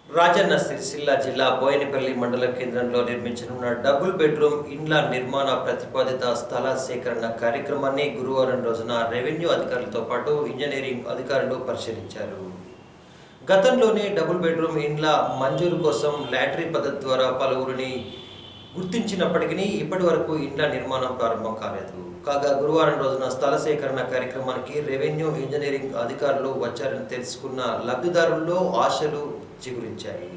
రాజన్న సిరిసిల్ల జిల్లా బోయినపల్లి మండల కేంద్రంలో నిర్మించనున్న డబుల్ బెడ్రూమ్ ఇండ్ల నిర్మాణ ప్రతిపాదిత స్థల సేకరణ కార్యక్రమాన్ని గురువారం రోజున రెవెన్యూ అధికారులతో పాటు ఇంజనీరింగ్ అధికారులు పరిశీలించారు. గతంలోనే డబుల్ బెడ్రూమ్ ఇండ్ల మంజూరు కోసం లాటరీ పద్ధతి ద్వారా పలువురిని గుర్తించినప్పటికీ ఇప్పటి వరకు ఇండ్ల నిర్మాణం ప్రారంభం కాలేదు. కాగా గురువారం రోజున స్థల సేకరణ కార్యక్రమానికి రెవెన్యూ ఇంజనీరింగ్ అధికారులు వచ్చారని తెలుసుకున్న లబ్ధిదారుల్లో ఆశలు చిగురించాయి.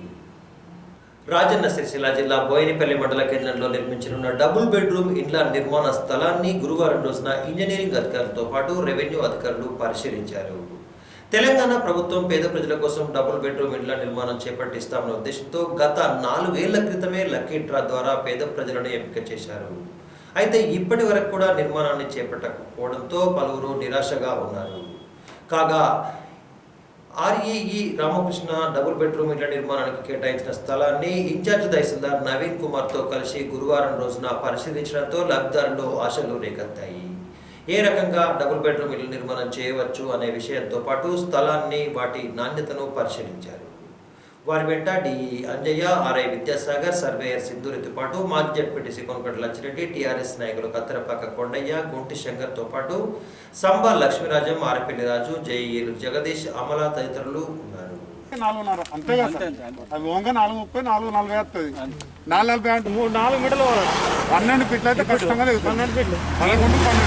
రాజన్న సిరిసిల్ల జిల్లా బోయినపల్లి మండల కేంద్రంలో నిర్మించనున్న డబుల్ బెడ్రూమ్ ఇండ్ల నిర్మాణ స్థలాన్ని గురువారం రోజున ఇంజనీరింగ్ అధికారులతో పాటు రెవెన్యూ అధికారులు పరిశీలించారు. తెలంగాణ ప్రభుత్వం పేద ప్రజల కోసం డబుల్ బెడ్రూమ్ ఇండ్ల నిర్మాణం చేపట్టిస్తామన్న ఉద్దేశంతో గత 4 ఏళ్ల క్రితమే లక్కీ డ్రా ద్వారా పేద ప్రజలను ఎంపిక చేశారు. అయితే ఇప్పటి వరకు కూడా నిర్మాణాన్ని చేపట్టకపోవడంతో పలువురు నిరాశగా ఉన్నారు. కాగా ఆర్ఈఈ రామకృష్ణ డబుల్ బెడ్రూమ్ ఇండ్ల నిర్మాణానికి కేటాయించిన స్థలాన్ని ఇన్ఛార్జ్ తహసీల్దార్ నవీన్ కుమార్తో కలిసి గురువారం రోజున పరిశీలించడంతో లబ్ధిదారుల్లో ఆశలు రేకెత్తాయి. ఏ రకంగా డబుల్ బెడ్రూమ్ ఇల్లు నిర్మాణం చేయవచ్చు అనే విషయంతో పాటు స్థలాన్ని వాటి నాణ్యతను పరిశీలించారు. వారి వెంట DE Anjaiah, RI Vidyasagar, surveyor సింధూరితో పాటు మాజీ జడ్పీటీసీ కొనకట లచ్చిరెడ్డి, టీఆర్ఎస్ నాయకులు కత్తెరపాక కొండయ్య, గుంటి శంకర్తో పాటు సంబా లక్ష్మీరాజం, ఆరపల్లి రాజు, జేఈలు జగదీష్, అమల తదితరులు ఉన్నారు. 4:30 అంతే కదా అవి ఓంగా 4:30 4:40 వస్తుంది. 4:40 అంటే 4 మీటర్లు 12 ఫీట్లు అయితే ఖచ్చితంగా 12 ఫీట్లు 11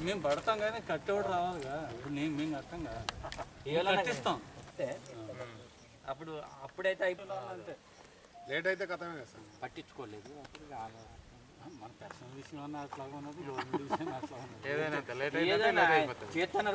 మేము పడతాం కానీ కట్టేవాడు రావాలిగా. ఇప్పుడు మేము కట్టం కదా, కట్టిస్తాం. అప్పుడు అప్పుడైతే అయిపోతుంది, అంతే. లేట్ అయితే కథమే కదా, పట్టించుకోలేదు. అప్పుడు మన పర్సనల్ విషయం అట్లా ఉన్నది, లోన్ విషయం అట్లా ఉన్నది. ఏదైనా చేస్తాను